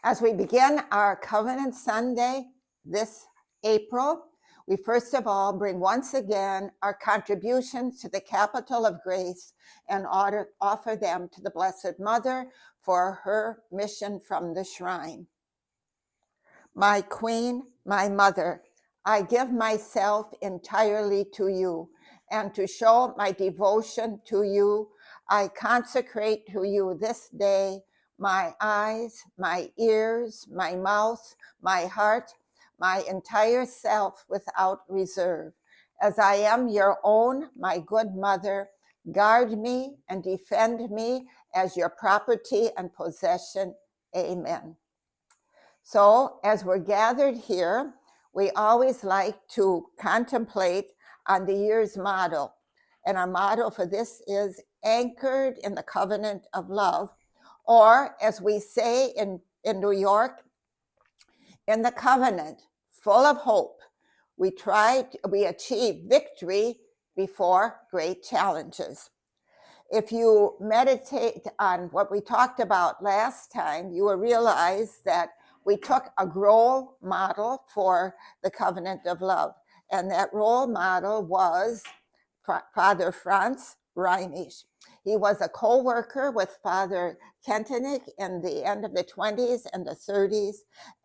As we begin our Covenant Sunday this April, we first of all bring once again our contributions to the capital of grace and offer them to the Blessed Mother for her mission from the shrine. My Queen, my Mother, I give myself entirely to you, and to show my devotion to you, I consecrate to you this day my eyes, my ears, my mouth, my heart, my entire self without reserve. As I am your own, my good mother, guard me and defend me as your property and possession. Amen. So as we're gathered here, we always like to contemplate on the year's motto. And our motto for this is anchored in the covenant of love, or as we say in New York, in the covenant, full of hope. We achieve victory before great challenges. If you meditate on what we talked about last time, you will realize that we took a role model for the covenant of love. And that role model was Father Franz Reinisch. He was a co-worker with Father Kentenich in the end of the 20s and the 30s,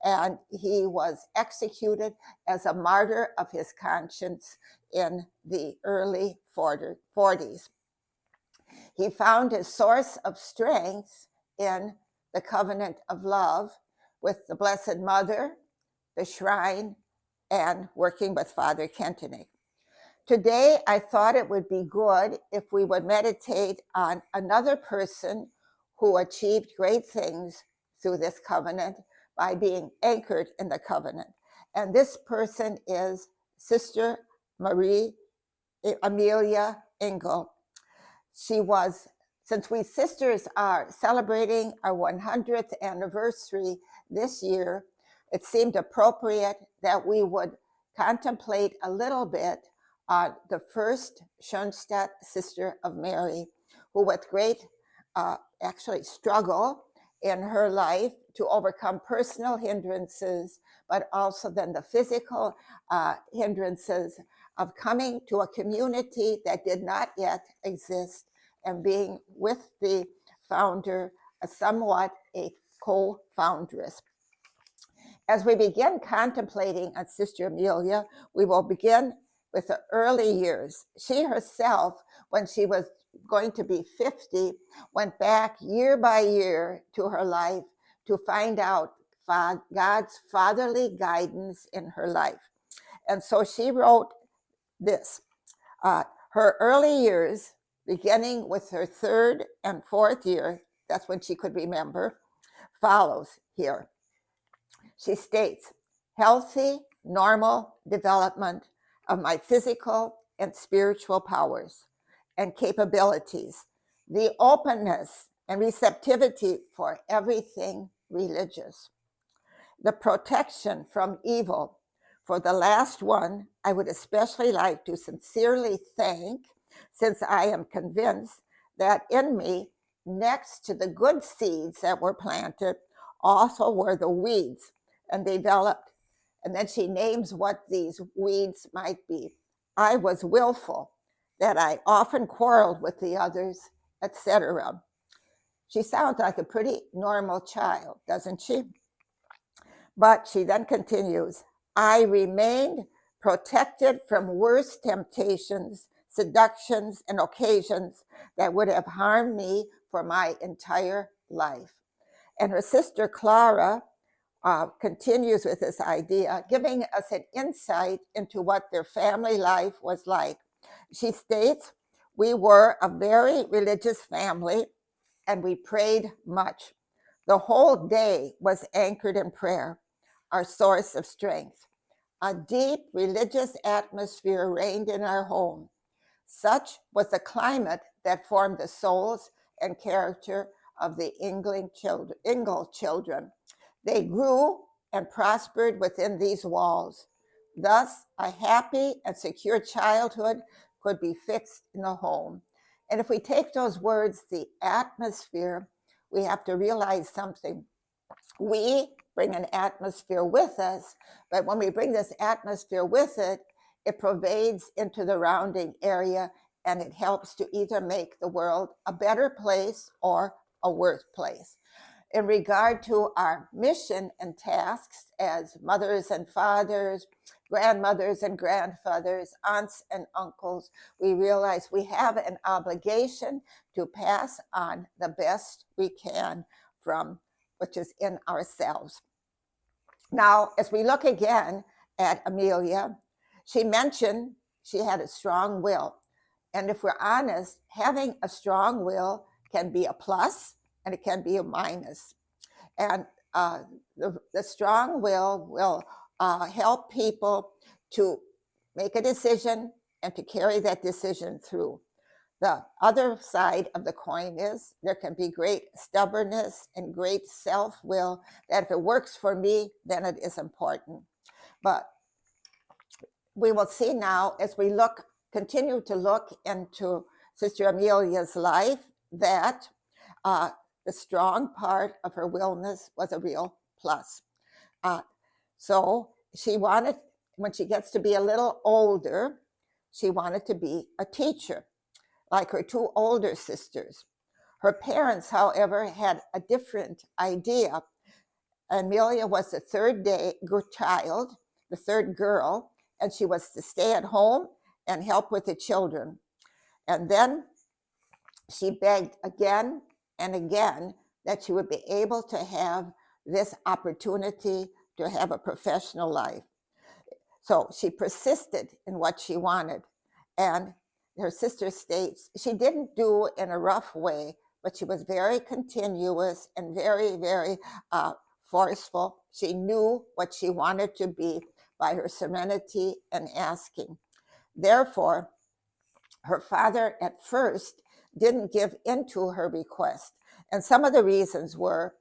and he was executed as a martyr of his conscience in the early 40s. He found his source of strength in the covenant of love with the Blessed Mother, the shrine, and working with Father Kentenich. Today, I thought it would be good if we would meditate on another person who achieved great things through this covenant by being anchored in the covenant. And this person is Sister Marie Amelia Engel. She was, since we sisters are celebrating our 100th anniversary this year, it seemed appropriate that we would contemplate a little bit on the first Schoenstatt Sister of Mary, who with great struggle in her life to overcome personal hindrances, but also then the physical hindrances of coming to a community that did not yet exist and being with the founder, somewhat a co-foundress. As we begin contemplating on Sister Amelia, we will begin with the early years. She herself, when she was going to be 50, went back year by year to her life to find out God's fatherly guidance in her life. And so she wrote this. Her early years, beginning with her third and fourth year, that's when she could remember, follows here. She states, healthy, normal development of my physical and spiritual powers and capabilities, the openness and receptivity for everything religious, the protection from evil. For the last one, I would especially like to sincerely thank, since I am convinced that in me, next to the good seeds that were planted, also were the weeds and developed. And then she names what these weeds might be. I was willful, that I often quarreled with the others, etc. She sounds like a pretty normal child, doesn't she? But she then continues, I remained protected from worse temptations, seductions, and occasions that would have harmed me for my entire life. And her sister Clara continues with this idea, giving us an insight into what their family life was like. She states, we were a very religious family and we prayed much. The whole day was anchored in prayer, our source of strength. A deep religious atmosphere reigned in our home. Such was the climate that formed the souls and character of the Engel children. They grew and prospered within these walls. Thus, a happy and secure childhood could be fixed in the home. And if we take those words, the atmosphere, we have to realize something. We bring an atmosphere with us, but when we bring this atmosphere with it, it pervades into the surrounding area, and it helps to either make the world a better place or a worse place. In regard to our mission and tasks as mothers and fathers, grandmothers and grandfathers, aunts and uncles, we realize we have an obligation to pass on the best we can from which is in ourselves. Now, as we look again at Amelia, she mentioned she had a strong will. And if we're honest, having a strong will can be a plus and it can be a minus. And the strong will help people to make a decision and to carry that decision through. The other side of the coin is there can be great stubbornness and great self-will that if it works for me, then it is important. But we will see now as we continue to look into Sister Amelia's life that the strong part of her willness was a real plus. So she wanted, when she gets to be a little older, she wanted to be a teacher, like her two older sisters. Her parents, however, had a different idea. Amelia was the third child, the third girl, and she was to stay at home and help with the children. And then she begged again and again that she would be able to have this opportunity to have a professional life. So she persisted in what she wanted. And her sister states she didn't do it in a rough way, but she was very continuous and very, very forceful. She knew what she wanted to be by her serenity and asking. Therefore, her father at first didn't give into her request. And some of the reasons were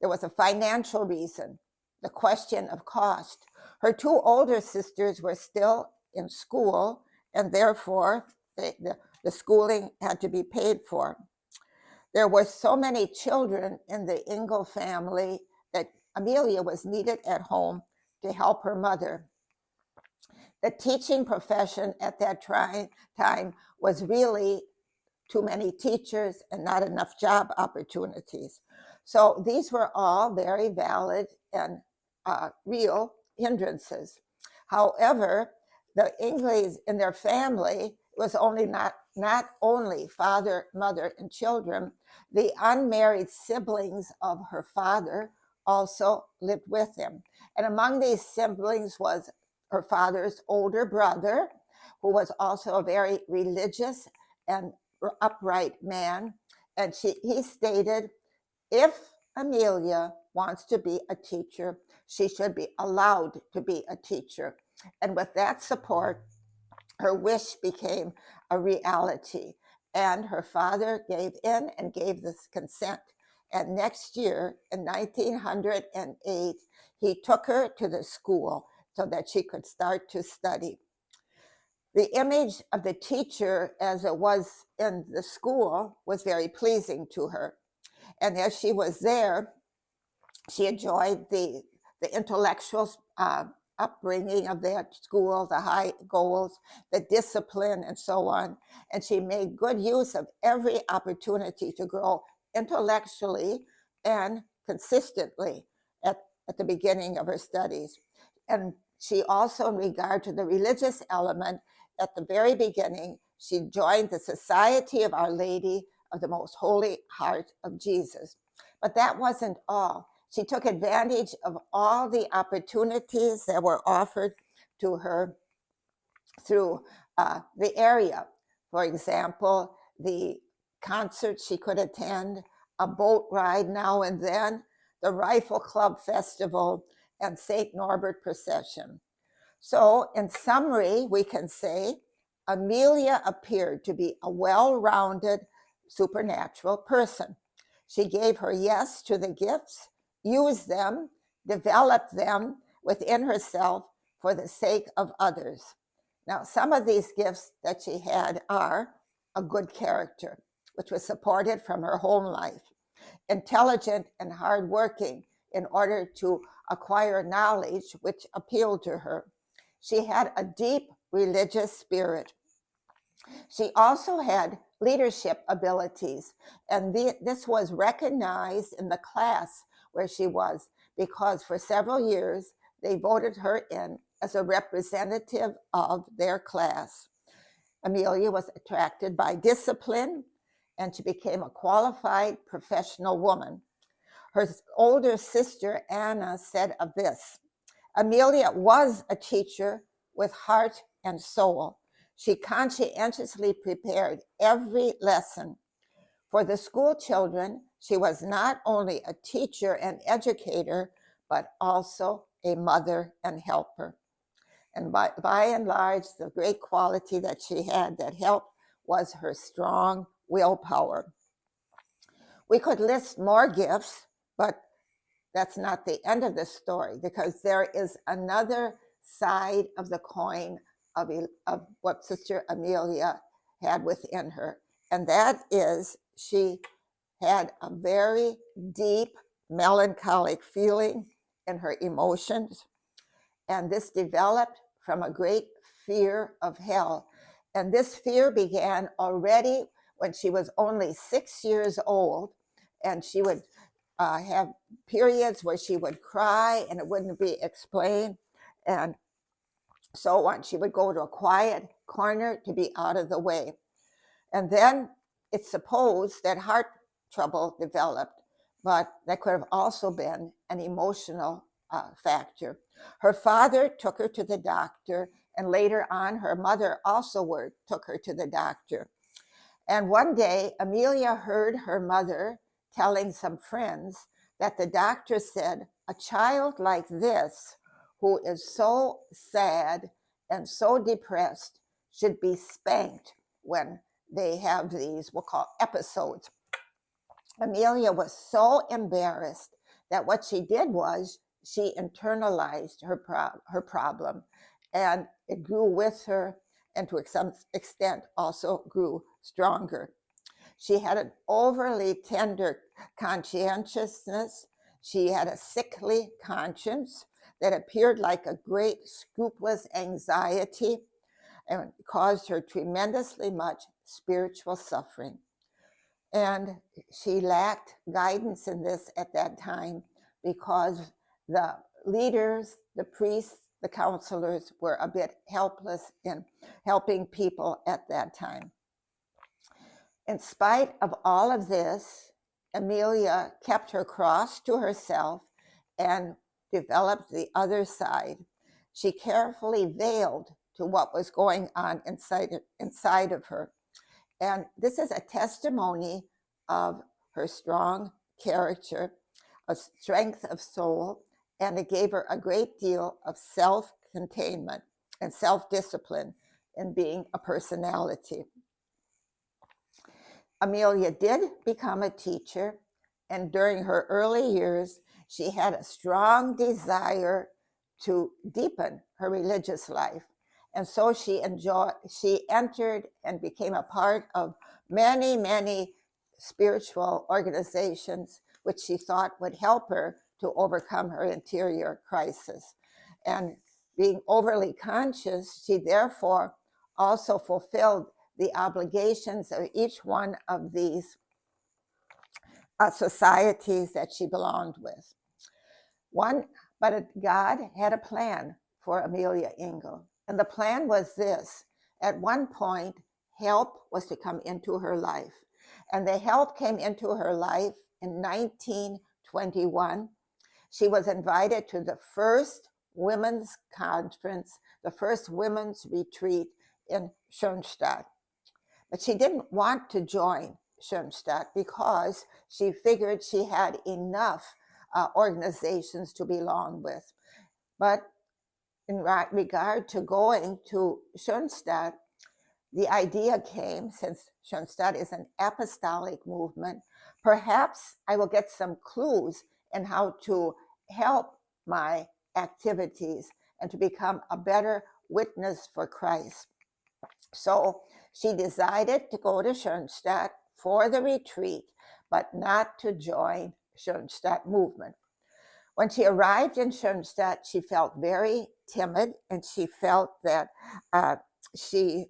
there was a financial reason, the question of cost. Her two older sisters were still in school, and therefore the schooling had to be paid for. There were so many children in the Ingle family that Amelia was needed at home to help her mother. The teaching profession at that time was really too many teachers and not enough job opportunities. So these were all very valid and real hindrances. However, the Ingles in their family was not only father, mother, and children. The unmarried siblings of her father also lived with him. And among these siblings was her father's older brother, who was also a very religious and upright man. And he stated, if Amelia wants to be a teacher, she should be allowed to be a teacher. And with that support, her wish became a reality. And her father gave in and gave this consent. And next year, in 1908, he took her to the school so that she could start to study. The image of the teacher as it was in the school was very pleasing to her. And as she was there, she enjoyed the intellectual upbringing of that school, the high goals, the discipline, and so on. And she made good use of every opportunity to grow intellectually and consistently at the beginning of her studies. And she also, in regard to the religious element, at the very beginning, she joined the Society of Our Lady of the Most Holy Heart of Jesus. But that wasn't all. She took advantage of all the opportunities that were offered to her through the area. For example, the concerts she could attend, a boat ride now and then, the Rifle Club Festival, and St. Norbert procession. So in summary, we can say Amelia appeared to be a well-rounded supernatural person. She gave her yes to the gifts, used them, developed them within herself for the sake of others. Now, some of these gifts that she had are a good character, which was supported from her home life, intelligent and hardworking. in order to acquire knowledge which appealed to her. She had a deep religious spirit. She also had leadership abilities, and this was recognized in the class where she was, because for several years they voted her in as a representative of their class. Amelia was attracted by discipline, and she became a qualified professional woman. Her older sister, Anna, said of this: Amelia was a teacher with heart and soul. She conscientiously prepared every lesson. For the school children, she was not only a teacher and educator, but also a mother and helper. And by and large, the great quality that she had that helped was her strong willpower. We could list more gifts, but that's not the end of the story, because there is another side of the coin of what Sister Amelia had within her. And that is, she had a very deep melancholic feeling in her emotions. And this developed from a great fear of hell. And this fear began already when she was only 6 years old. And she would have periods where she would cry and it wouldn't be explained, and so on. She would go to a quiet corner to be out of the way. And then it's supposed that heart trouble developed, but that could have also been an emotional factor. Her father took her to the doctor, and later on, her mother also took her to the doctor. And one day, Amelia heard her mother telling some friends that the doctor said, a child like this, who is so sad and so depressed, should be spanked when they have these, we'll call episodes. Amelia was so embarrassed that what she did was she internalized her problem, and it grew with her, and to some extent also grew stronger. She had an overly tender conscientiousness. She had a sickly conscience that appeared like a great scrupulous anxiety, and caused her tremendously much spiritual suffering. And she lacked guidance in this at that time, because the leaders, the priests, the counselors were a bit helpless in helping people at that time. In spite of all of this, Amelia kept her cross to herself and developed the other side. She carefully veiled to what was going on inside of her. And this is a testimony of her strong character, a strength of soul, and it gave her a great deal of self-containment and self-discipline in being a personality. Amelia did become a teacher, and during her early years, she had a strong desire to deepen her religious life. And so she entered and became a part of many, many spiritual organizations, which she thought would help her to overcome her interior crisis. And being overly conscious, she therefore also fulfilled the obligations of each one of these societies that she belonged with. But God had a plan for Amelia Engel. And the plan was this: at one point, help was to come into her life. And the help came into her life in 1921. She was invited to the first women's conference, the first women's retreat in Schoenstatt. But she didn't want to join Schoenstatt because she figured she had enough organizations to belong with. But in regard to going to Schoenstatt, the idea came, since Schoenstatt is an apostolic movement, perhaps I will get some clues in how to help my activities and to become a better witness for Christ. So she decided to go to Schoenstatt for the retreat, but not to join Schoenstatt movement. When she arrived in Schoenstatt, she felt very timid, and she felt that she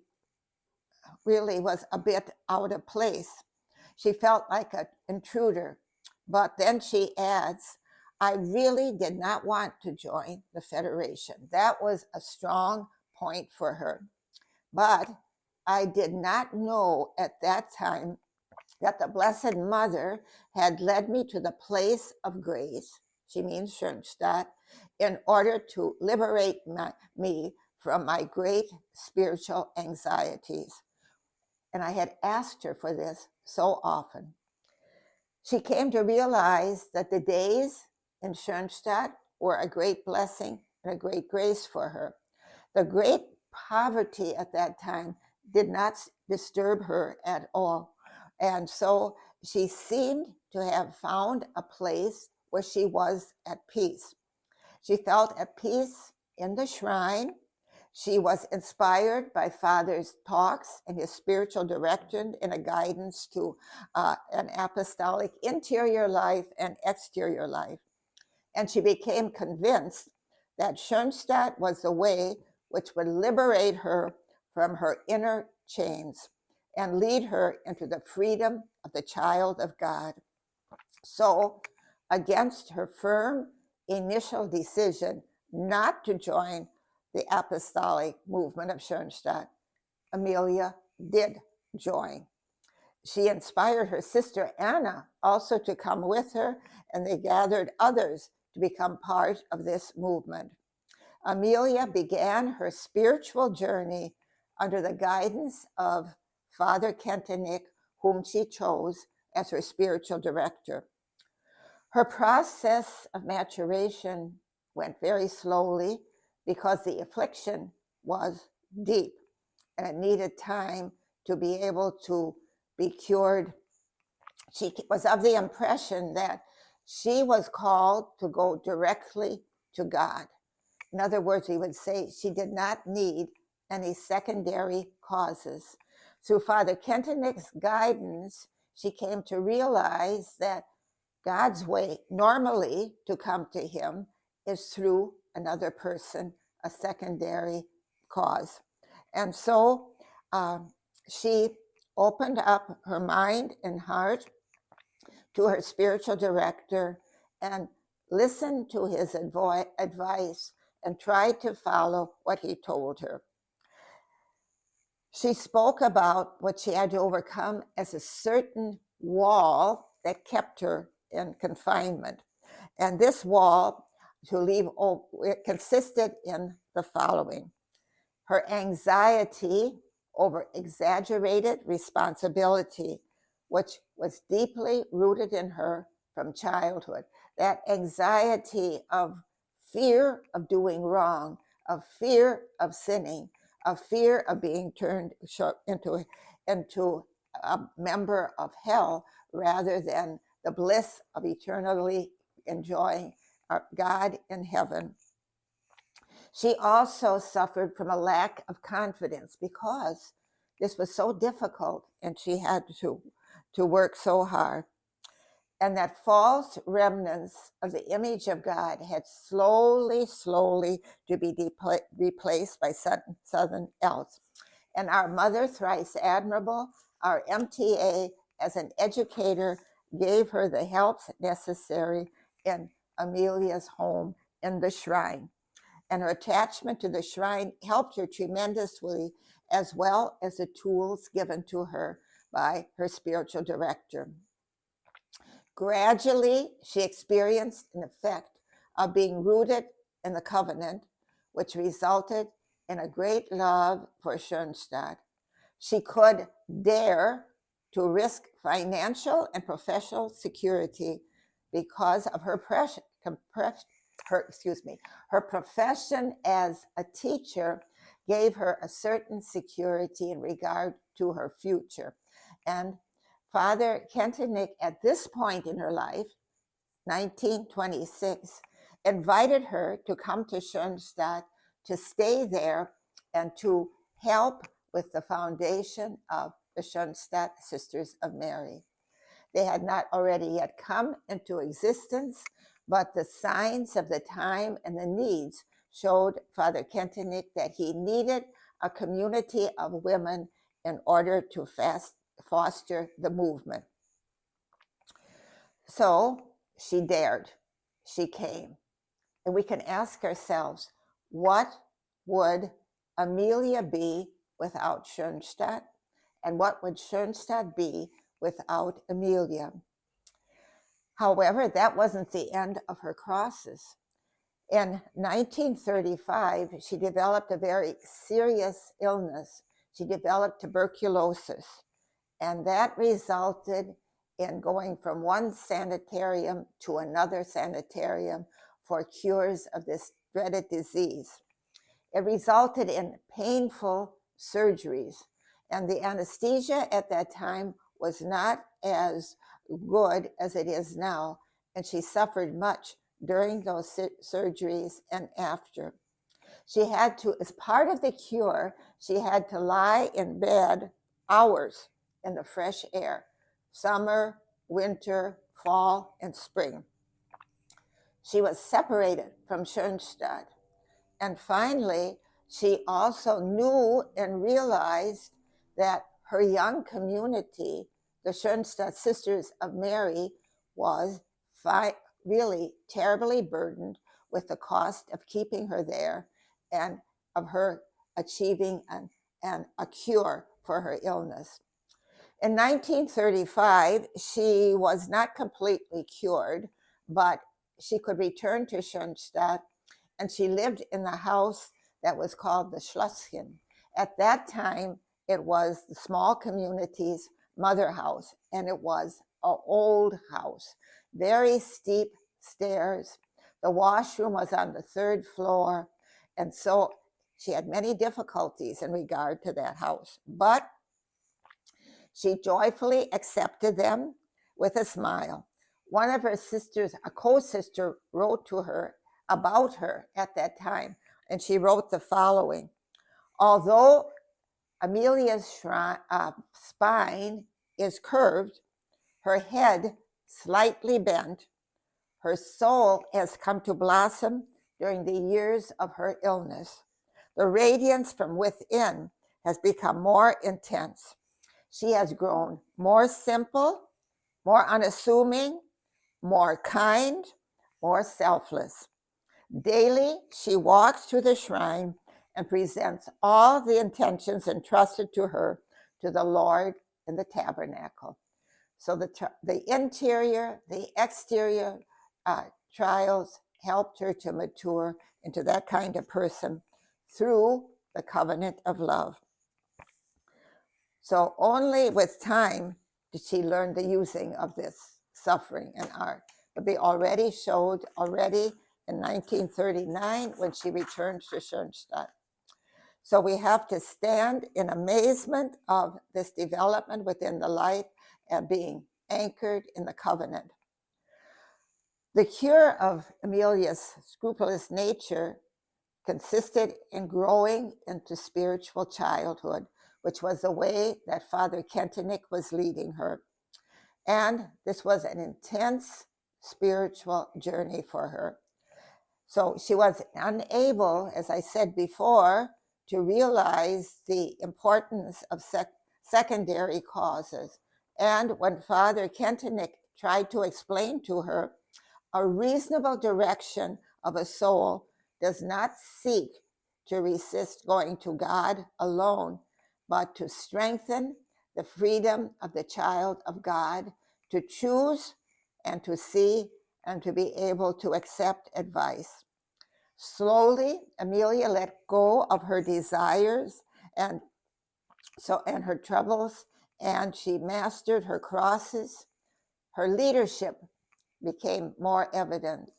really was a bit out of place. She felt like an intruder. But then she adds, I really did not want to join the Federation. That was a strong point for her. But I did not know at that time that the Blessed Mother had led me to the place of grace, she means Schoenstatt, in order to liberate me from my great spiritual anxieties. And I had asked her for this so often. She came to realize that the days in Schoenstatt were a great blessing and a great grace for her. The great poverty at that time did not disturb her at all. And so she seemed to have found a place where she was at peace. She felt at peace in the shrine. She was inspired by Father's talks and his spiritual direction and a guidance to an apostolic interior life and exterior life. And she became convinced that Schoenstatt was the way which would liberate her from her inner chains and lead her into the freedom of the child of God. So, against her firm initial decision not to join the apostolic movement of Schoenstatt, Amelia did join. She inspired her sister Anna also to come with her, and they gathered others to become part of this movement. Amelia began her spiritual journey under the guidance of Father Kentenich, whom she chose as her spiritual director. Her process of maturation went very slowly because the affliction was deep and it needed time to be able to be cured. She was of the impression that she was called to go directly to God. In other words, we would say she did not need any secondary causes. Through Father Kentenich's guidance, she came to realize that God's way normally to come to him is through another person, a secondary cause. And so she opened up her mind and heart to her spiritual director and listened to his advice and tried to follow what he told her. She spoke about what she had to overcome as a certain wall that kept her in confinement. And this wall it consisted in the following: her anxiety over exaggerated responsibility, which was deeply rooted in her from childhood. That anxiety of fear of doing wrong, of fear of sinning, of fear of being turned into a member of hell rather than the bliss of eternally enjoying God in heaven. She also suffered from a lack of confidence because this was so difficult and she had to work so hard. And that false remnants of the image of God had slowly to be replaced by something else. And our Mother, thrice admirable, our MTA as an educator, gave her the help necessary in Amelia's home in the shrine. And her attachment to the shrine helped her tremendously, as well as the tools given to her by her spiritual director. Gradually, she experienced an effect of being rooted in the covenant, which resulted in a great love for Schoenstatt. She could dare to risk financial and professional security because of her profession as a teacher gave her a certain security in regard to her future. And Father Kentenich, at this point in her life, 1926, invited her to come to Schoenstatt to stay there and to help with the foundation of the Schoenstatt Sisters of Mary. They had not already yet come into existence, but the signs of the time and the needs showed Father Kentenich that he needed a community of women in order to foster the movement. So she dared, she came. And we can ask ourselves, what would Amelia be without Schoenstatt? And what would Schoenstatt be without Amelia? However, that wasn't the end of her crosses. In 1935, she developed a very serious illness. She developed tuberculosis, and that resulted in going from one sanitarium to another sanitarium for cures of this dreaded disease. It resulted in painful surgeries, and the anesthesia at that time was not as good as it is now, and she suffered much during those surgeries and after. She had to, as part of the cure, she had to lie in bed hours in the fresh air, summer, winter, fall, and spring. She was separated from Schoenstatt. And finally, she also knew and realized that her young community, the Schoenstatt Sisters of Mary, was really terribly burdened with the cost of keeping her there and of her achieving a cure for her illness. In 1935, she was not completely cured, but she could return to Schoenstatt, and she lived in the house that was called the Schlösschen. At that time, it was the small community's mother house, and it was an old house, very steep stairs. The washroom was on the third floor, and so she had many difficulties in regard to that house. But she joyfully accepted them with a smile. One of her sisters, a co-sister, wrote to her about her at that time, and she wrote the following: although Amelia's spine is curved, her head slightly bent, her soul has come to blossom during the years of her illness. The radiance from within has become more intense. She has grown more simple, more unassuming, more kind, more selfless. Daily, she walks to the shrine and presents all the intentions entrusted to her to the Lord in the tabernacle. So the interior, the exterior trials helped her to mature into that kind of person through the covenant of love. So only with time did she learn the using of this suffering and art. But they already showed in 1939 when she returned to Schoenstatt. So we have to stand in amazement of this development within the light and being anchored in the covenant. The cure of Amelia's scrupulous nature consisted in growing into spiritual childhood, which was the way that Father Kentenich was leading her. And this was an intense spiritual journey for her. So she was unable, as I said before, to realize the importance of secondary causes. And when Father Kentenich tried to explain to her, a reasonable direction of a soul does not seek to resist going to God alone, but to strengthen the freedom of the child of God to choose and to see and to be able to accept advice. Slowly, Amelia let go of her desires and her troubles, and she mastered her crosses. Her leadership became more evident.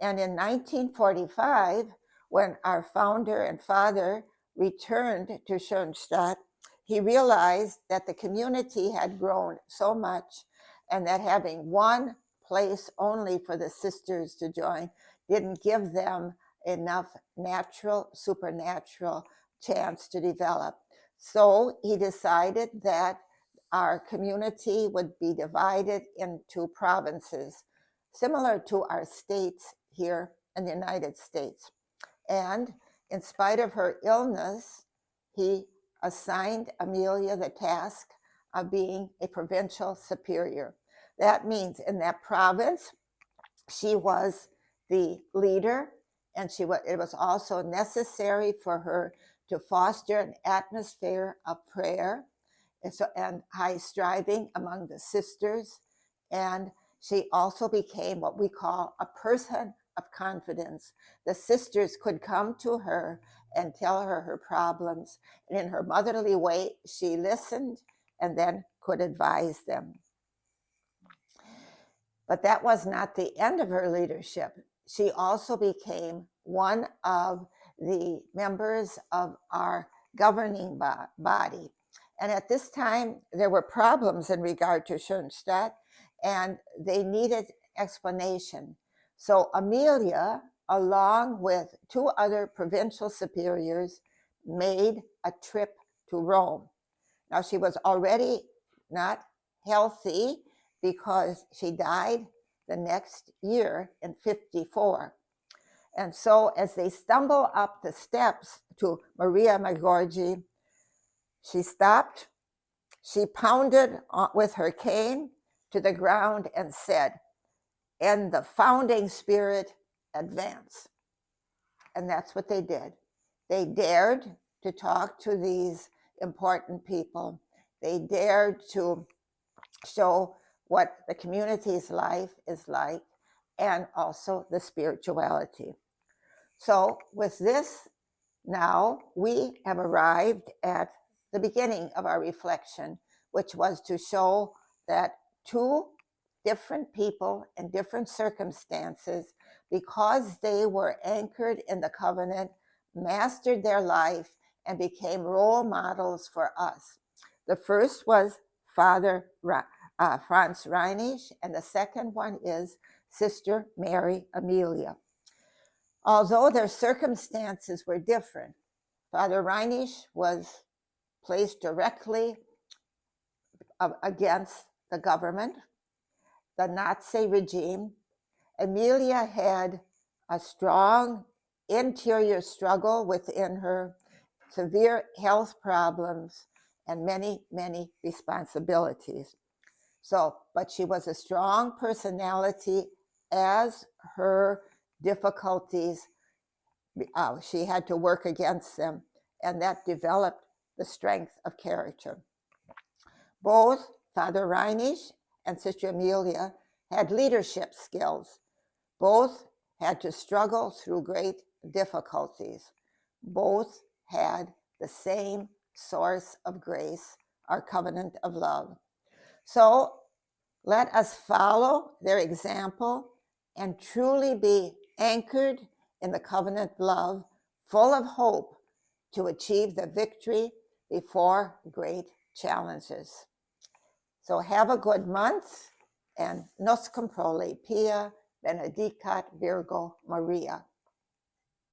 And in 1945, when our founder and father returned to Schoenstatt, he realized that the community had grown so much and that having one place only for the sisters to join didn't give them enough natural, supernatural chance to develop. So he decided that our community would be divided into provinces. similar to our states here in the United States. And in spite of her illness, he assigned Amelia the task of being a provincial superior. That means in that province, she was the leader, and it was also necessary for her to foster an atmosphere of prayer and high striving among the sisters. And she also became what we call a person of confidence. The sisters could come to her and tell her her problems, and in her motherly way, she listened and then could advise them. But that was not the end of her leadership. She also became one of the members of our governing body. And at this time, there were problems in regard to Schoenstatt, and they needed explanation. So Amelia, along with 2 other provincial superiors, made a trip to Rome. Now, she was already not healthy because she died the next year in 54. And so as they stumble up the steps to Maria Maggiore, she stopped, she pounded with her cane to the ground and said, "In the founding spirit, advance." And that's what they did. They dared to talk to these important people. They dared to show what the community's life is like, and also the spirituality. So with this, now we have arrived at the beginning of our reflection, which was to show that 2 different people in different circumstances, because they were anchored in the covenant, mastered their life and became role models for us. The first was Father Franz Reinisch, and the second one is Sister Mary Amelia. Although their circumstances were different, Father Reinisch was placed directly against the government, the Nazi regime. Amelia had a strong interior struggle within her, severe health problems, and many, many responsibilities. So, but she was a strong personality as her difficulties, she had to work against them, and that developed the strength of character. Both Father Reinisch and Sister Amelia had leadership skills. Both had to struggle through great difficulties. Both had the same source of grace, our covenant of love. So let us follow their example and truly be anchored in the covenant love, full of hope to achieve the victory before great challenges. So have a good month, and nos comprole pia benedicat Virgo Maria.